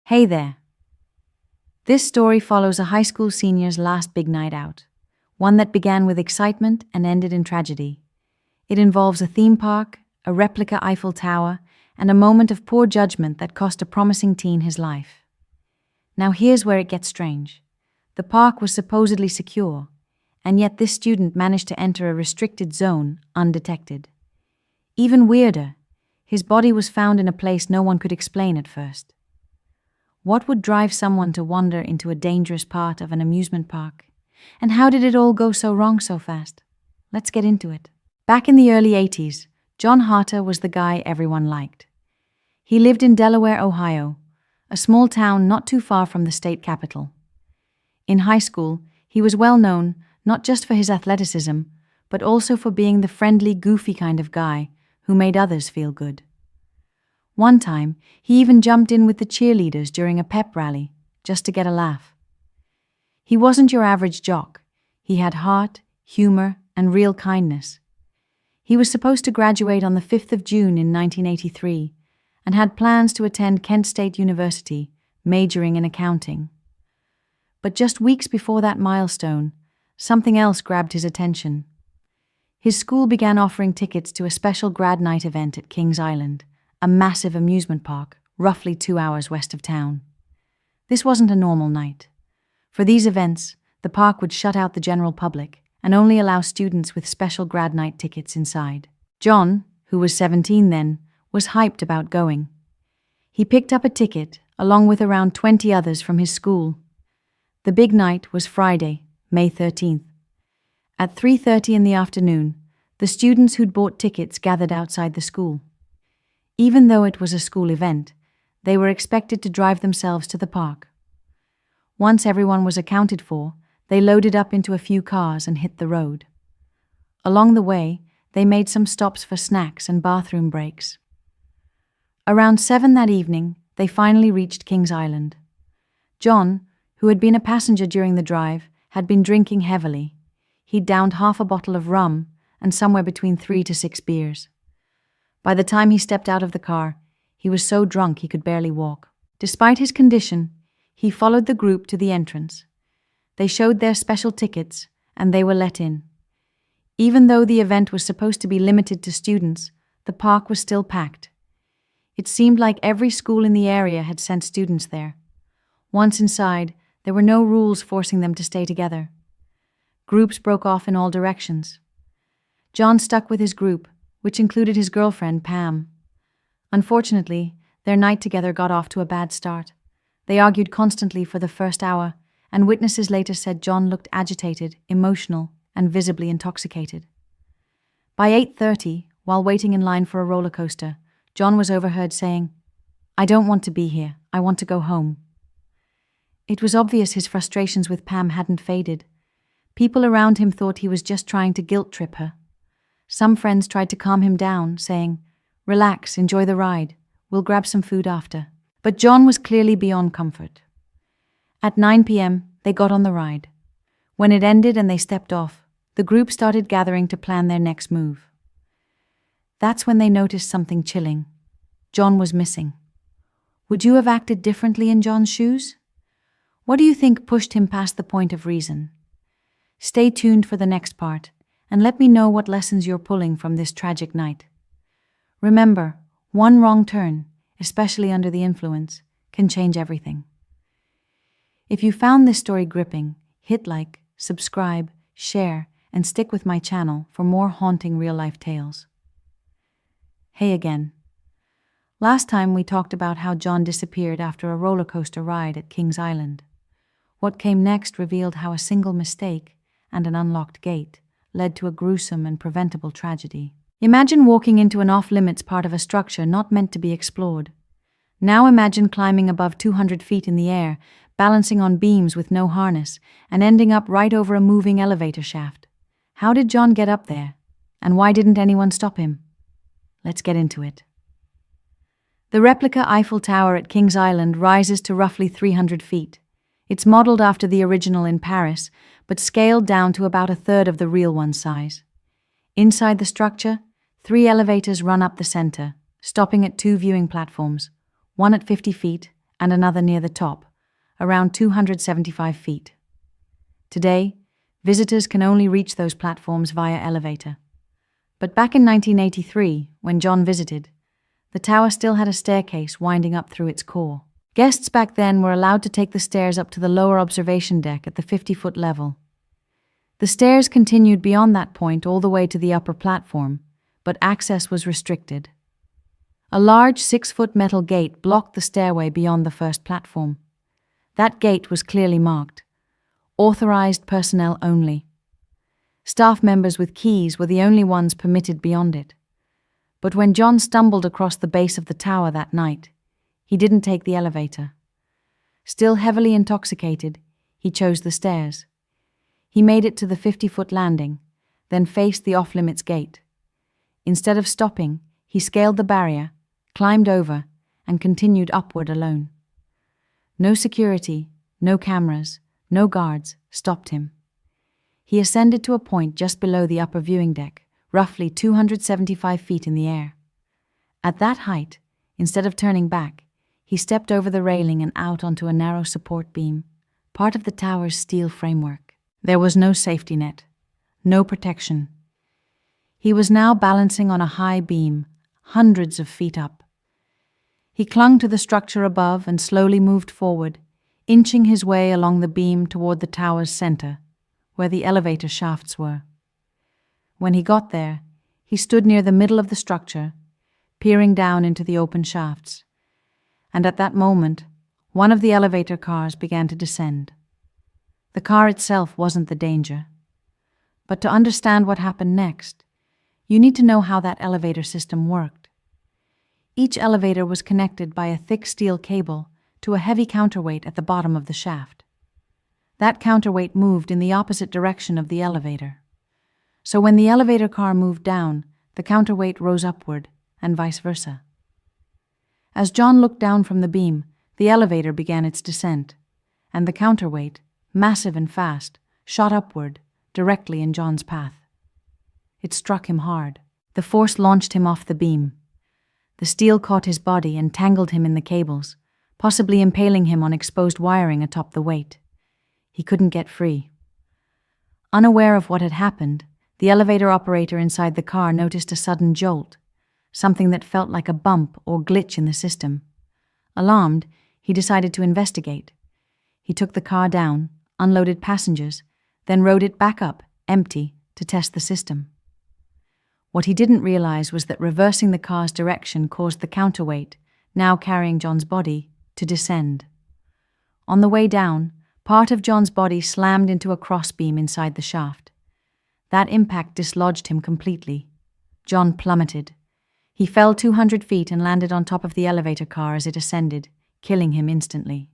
Hey there. This story follows a high school senior's last big night out, one that began with excitement and ended in tragedy. It involves a theme park, a replica Eiffel Tower, and a moment of poor judgment that cost a promising teen his life. Now here's where it gets strange. The park was supposedly secure, and yet this student managed to enter a restricted zone undetected. Even weirder, his body was found in a place no one could explain at first. What would drive someone to wander into a dangerous part of an amusement park? And how did it all go so wrong so fast? Let's get into it. Back in the early 80s, John Harter was the guy everyone liked. He lived in Delaware, Ohio, a small town not too far from the state capital. In high school, he was well known not just for his athleticism, but also for being the friendly, goofy kind of guy who made others feel good. One time, he even jumped in with the cheerleaders during a pep rally, just to get a laugh. He wasn't your average jock. He had heart, humor, and real kindness. He was supposed to graduate on the 5th of June in 1983 and had plans to attend Kent State University, majoring in accounting. But just weeks before that milestone, something else grabbed his attention. His school began offering tickets to a special grad night event at Kings Island, a massive amusement park, roughly 2 hours west of town. This wasn't a normal night. For these events, the park would shut out the general public and only allow students with special grad night tickets inside. John, who was 17 then, was hyped about going. He picked up a ticket, along with around 20 others from his school. The big night was Friday, May 13th. At 3:30 in the afternoon, the students who'd bought tickets gathered outside the school. Even though it was a school event, they were expected to drive themselves to the park. Once everyone was accounted for, they loaded up into a few cars and hit the road. Along the way, they made some stops for snacks and bathroom breaks. Around 7 that evening, they finally reached Kings Island. John, who had been a passenger during the drive, had been drinking heavily. He'd downed half a bottle of rum and somewhere between 3 to 6 beers. By the time he stepped out of the car, he was so drunk he could barely walk. Despite his condition, he followed the group to the entrance. They showed their special tickets, and they were let in. Even though the event was supposed to be limited to students, the park was still packed. It seemed like every school in the area had sent students there. Once inside, there were no rules forcing them to stay together. Groups broke off in all directions. John stuck with his group, which included his girlfriend, Pam. Unfortunately, their night together got off to a bad start. They argued constantly for the first hour, and witnesses later said John looked agitated, emotional, and visibly intoxicated. By 8:30, while waiting in line for a roller coaster, John was overheard saying, "I don't want to be here. I want to go home." It was obvious his frustrations with Pam hadn't faded. People around him thought he was just trying to guilt-trip her. Some friends tried to calm him down, saying, "Relax, enjoy the ride. We'll grab some food after." But John was clearly beyond comfort. At 9 p.m., they got on the ride. When it ended and they stepped off, the group started gathering to plan their next move. That's when they noticed something chilling. John was missing. Would you have acted differently in John's shoes? What do you think pushed him past the point of reason? Stay tuned for the next part, and let me know what lessons you're pulling from this tragic night. Remember, one wrong turn, especially under the influence, can change everything. If you found this story gripping, hit like, subscribe, share, and stick with my channel for more haunting real-life tales. Hey again. Last time we talked about how John disappeared after a roller coaster ride at Kings Island. What came next revealed how a single mistake and an unlocked gate led to a gruesome and preventable tragedy. Imagine walking into an off-limits part of a structure not meant to be explored. Now imagine climbing above 200 feet in the air, balancing on beams with no harness, and ending up right over a moving elevator shaft. How did John get up there? And why didn't anyone stop him? Let's get into it. The replica Eiffel Tower at Kings Island rises to roughly 300 feet. It's modeled after the original in Paris, but scaled down to about a third of the real one's size. Inside the structure, 3 elevators run up the center, stopping at 2 viewing platforms, one at 50 feet and another near the top, around 275 feet. Today, visitors can only reach those platforms via elevator. But back in 1983, when John visited, the tower still had a staircase winding up through its core. Guests back then were allowed to take the stairs up to the lower observation deck at the 50-foot level. The stairs continued beyond that point all the way to the upper platform, but access was restricted. A large 6-foot metal gate blocked the stairway beyond the first platform. That gate was clearly marked. Authorized personnel only. Staff members with keys were the only ones permitted beyond it. But when John stumbled across the base of the tower that night, he didn't take the elevator. Still heavily intoxicated, he chose the stairs. He made it to the 50-foot landing, then faced the off-limits gate. Instead of stopping, he scaled the barrier, climbed over, and continued upward alone. No security, no cameras, no guards stopped him. He ascended to a point just below the upper viewing deck, roughly 275 feet in the air. At that height, instead of turning back, he stepped over the railing and out onto a narrow support beam, part of the tower's steel framework. There was no safety net, no protection. He was now balancing on a high beam, hundreds of feet up. He clung to the structure above and slowly moved forward, inching his way along the beam toward the tower's center, where the elevator shafts were. When he got there, he stood near the middle of the structure, peering down into the open shafts. And at that moment, one of the elevator cars began to descend. The car itself wasn't the danger. But to understand what happened next, you need to know how that elevator system worked. Each elevator was connected by a thick steel cable to a heavy counterweight at the bottom of the shaft. That counterweight moved in the opposite direction of the elevator. So when the elevator car moved down, the counterweight rose upward, and vice versa. As John looked down from the beam, the elevator began its descent, and the counterweight, massive and fast, shot upward, directly in John's path. It struck him hard. The force launched him off the beam. The steel caught his body and tangled him in the cables, possibly impaling him on exposed wiring atop the weight. He couldn't get free. Unaware of what had happened, the elevator operator inside the car noticed a sudden jolt, something that felt like a bump or glitch in the system. Alarmed, he decided to investigate. He took the car down, unloaded passengers, then rode it back up, empty, to test the system. What he didn't realize was that reversing the car's direction caused the counterweight, now carrying John's body, to descend. On the way down, part of John's body slammed into a crossbeam inside the shaft. That impact dislodged him completely. John plummeted. He fell 200 feet and landed on top of the elevator car as it ascended, killing him instantly.